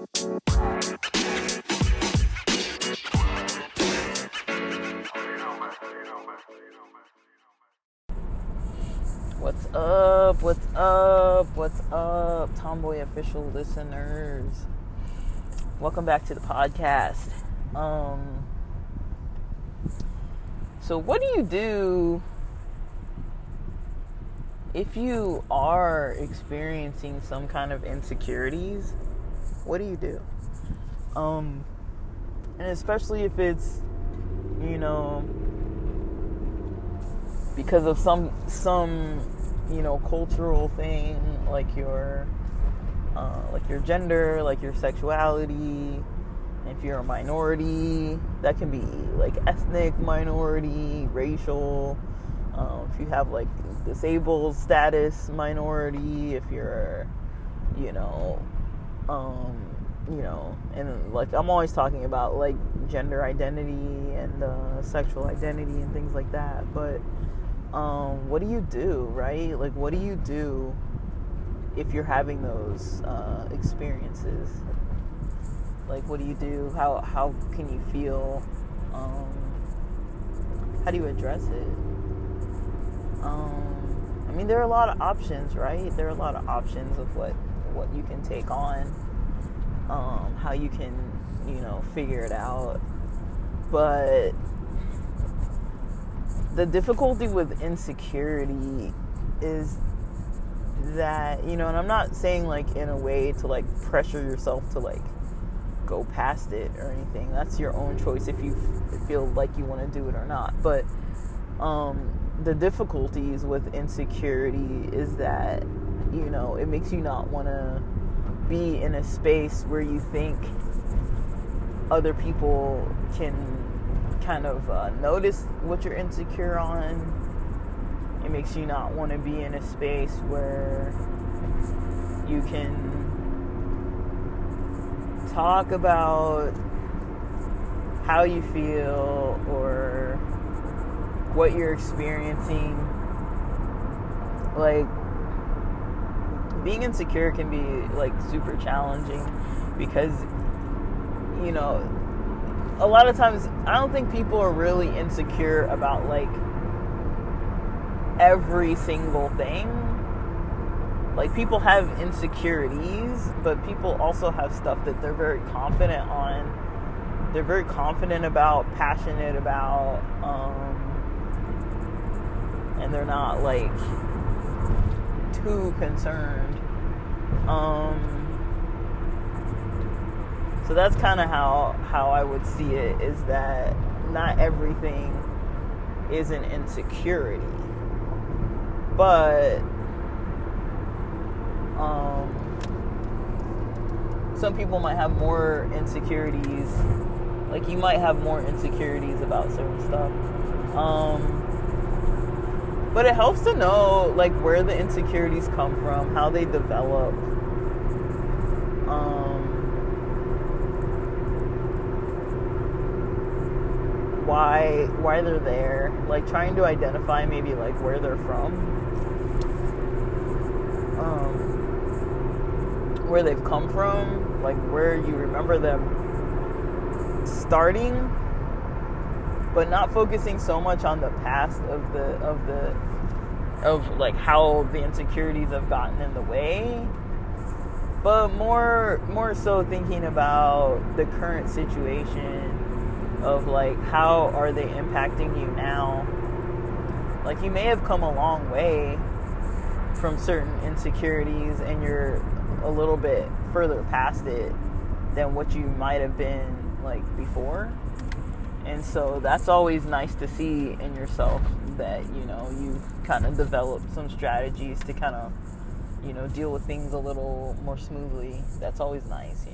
What's up? What's up? What's up, Tomboy official listeners? Welcome back to the podcast. So what do you do if you are experiencing some kind of insecurities? What do you do? And especially if it's, because of some cultural thing, like your gender, like your sexuality. If you're a minority, that can be like ethnic minority, racial. If you have like disabled status minority, if you're, and like I'm always talking about like gender identity and sexual identity and things like that. But what do you do, right? Like, what do you do if you're having those experiences? Like, what do you do? How can you feel? How do you address it? There are a lot of options, right? There are a lot of options of what you can take on, how you can, figure it out. But the difficulty with insecurity is that, and I'm not saying like in a way to like pressure yourself to like go past it or anything. That's your own choice if you feel like you want to do it or not. But the difficulties with insecurity is that, it makes you not want to be in a space where you think other people can kind of notice what you're insecure on. It makes you not want to be in a space where you can talk about how you feel or what you're experiencing. Like, being insecure can be like super challenging because, a lot of times I don't think people are really insecure about like every single thing. Like, people have insecurities, but people also have stuff that they're very confident on. They're very confident about, passionate about, and they're not like too concerned. So that's kind of how I would see it, is that not everything is an insecurity. But some people might have more insecurities. Like, you might have more insecurities about certain stuff. But it helps to know like where the insecurities come from, how they develop. Why they're there, like trying to identify maybe like where they're from, where they've come from, like where you remember them starting, but not focusing so much on the past of like how the insecurities have gotten in the way, but more so thinking about the current situation of like how are they impacting you now. Like, you may have come a long way from certain insecurities and you're a little bit further past it than what you might have been like before. And so that's always nice to see in yourself, that you kind of developed some strategies to kind of deal with things a little more smoothly. That's always nice.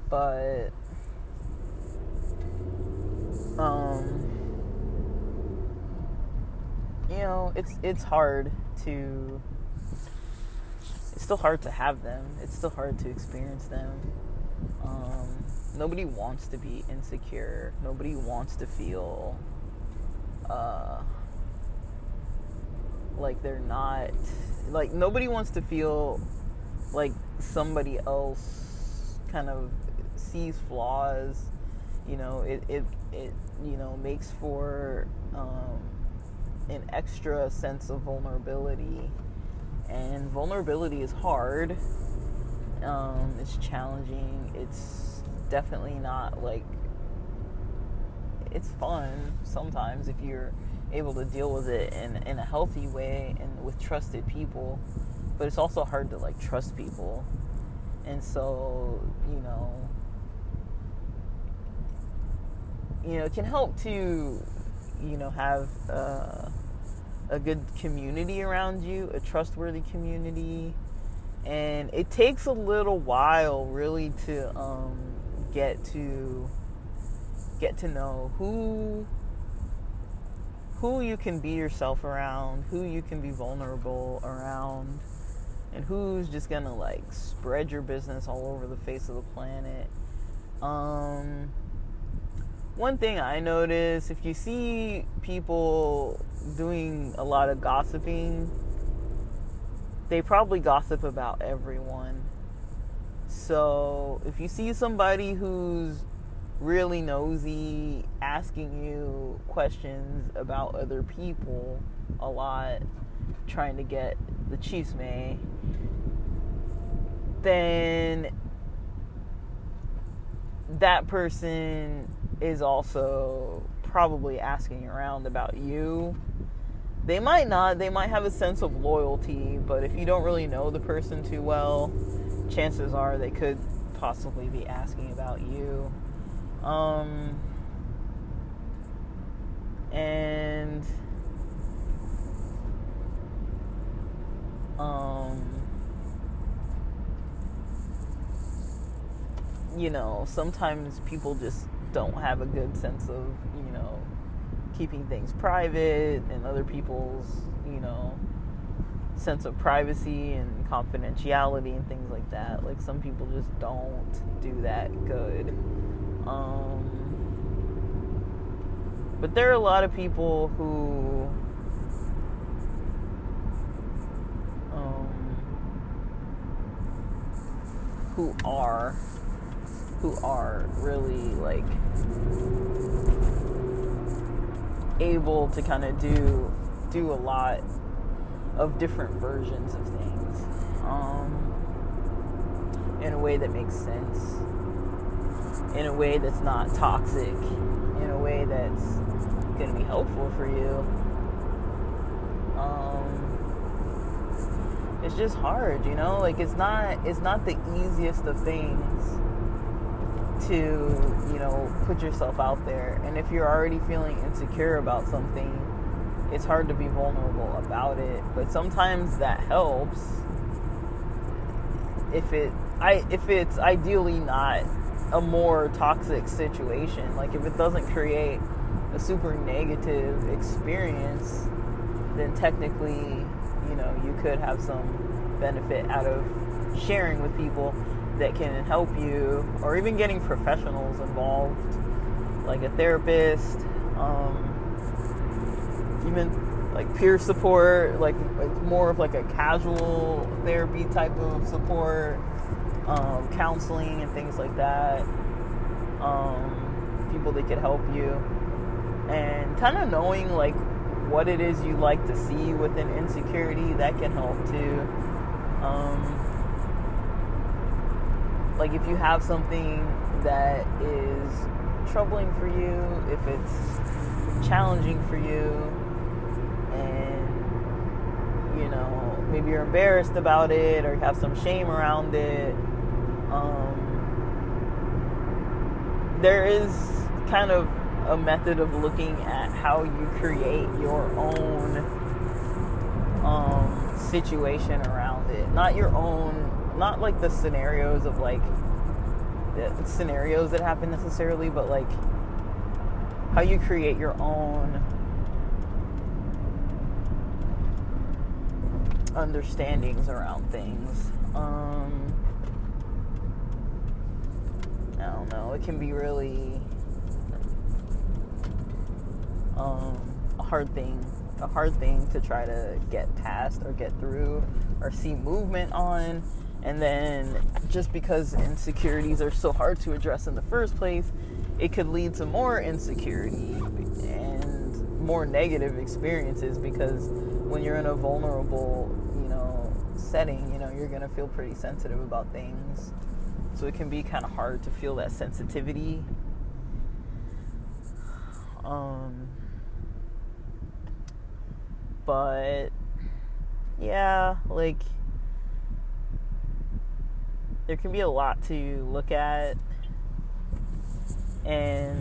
But it's hard to, it's still hard to have them. It's still hard to experience them. Nobody wants to be insecure. Nobody wants to feel like they're not, like nobody wants to feel like somebody else kind of sees flaws. It makes for an extra sense of vulnerability, and vulnerability is hard. It's challenging. It's definitely not like, it's fun sometimes if you're able to deal with it in a healthy way and with trusted people, but it's also hard to like trust people. And so it can help to have a good community around you, a trustworthy community. And it takes a little while really to get to know who you can be yourself around, who you can be vulnerable around, and who's just gonna like spread your business all over the face of the planet. One thing I notice, if you see people doing a lot of gossiping, they probably gossip about everyone. So if you see somebody who's really nosy, asking you questions about other people a lot, trying to get the chisme, then that person is also probably asking around about you. They might not, they might have a sense of loyalty, but if you don't really know the person too well, chances are they could possibly be asking about you. Sometimes people just don't have a good sense of, keeping things private, and other people's, sense of privacy and confidentiality and things like that. Like, some people just don't do that good. But there are a lot of people who are really like able to kind of do a lot of different versions of things in a way that makes sense, in a way that's not toxic, in a way that's going to be helpful for you. It's just hard, like it's not the easiest of things to, put yourself out there. And if you're already feeling insecure about something, it's hard to be vulnerable about it. But sometimes that helps if it's ideally not a more toxic situation. Like, if it doesn't create a super negative experience, then technically, you could have some benefit out of sharing with people that can help you, or even getting professionals involved, like a therapist, even like peer support, like more of like a casual therapy type of support, counseling and things like that, people that could help you, and kind of knowing like what it is you like to see with an insecurity, that can help too. Like, if you have something that is troubling for you, if it's challenging for you, and maybe you're embarrassed about it, or you have some shame around it, there is kind of a method of looking at how you create your own situation around it. Not like the scenarios of like the scenarios that happen necessarily, but like how you create your own understandings around things. I don't know, it can be really a hard thing a hard thing to try to get past or get through or see movement on. And then just because insecurities are so hard to address in the first place, it could lead to more insecurity and more negative experiences, because when you're in a vulnerable, setting, you're going to feel pretty sensitive about things. So it can be kind of hard to feel that sensitivity. But yeah, like, there can be a lot to look at and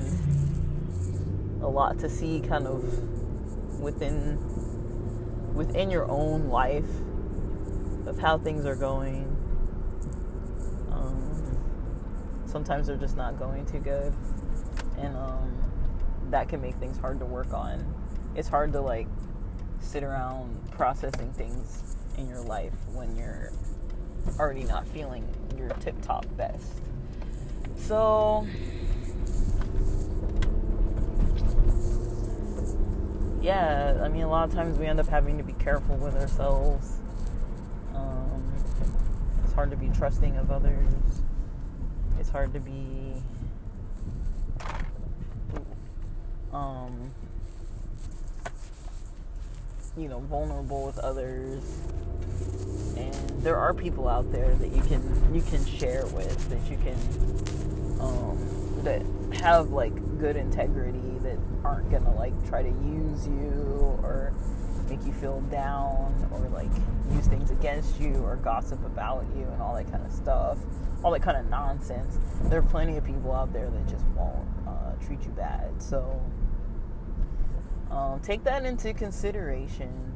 a lot to see kind of within your own life of how things are going. Sometimes they're just not going too good, and that can make things hard to work on. It's hard to like sit around processing things in your life when you're already not feeling your tip-top best. So yeah, I mean, a lot of times we end up having to be careful with ourselves. It's hard to be trusting of others. It's hard to be vulnerable with others. And there are people out there that you can share with, that you can that have like good integrity, that aren't gonna like try to use you or make you feel down, or like use things against you or gossip about you and all that kind of stuff, all that kind of nonsense. There are plenty of people out there that just won't treat you bad. So take that into consideration.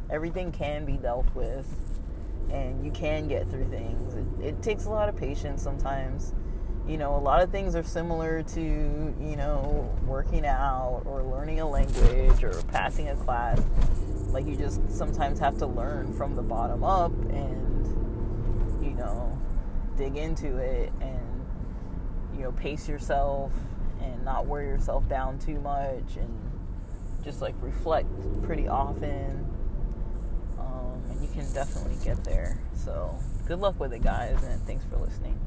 Everything can be dealt with, and you can get through things. It takes a lot of patience sometimes. A lot of things are similar to, working out or learning a language or passing a class. Like, you just sometimes have to learn from the bottom up and, dig into it and, pace yourself and not wear yourself down too much, and just like reflect pretty often. And you can definitely get there. So good luck with it, guys, and thanks for listening.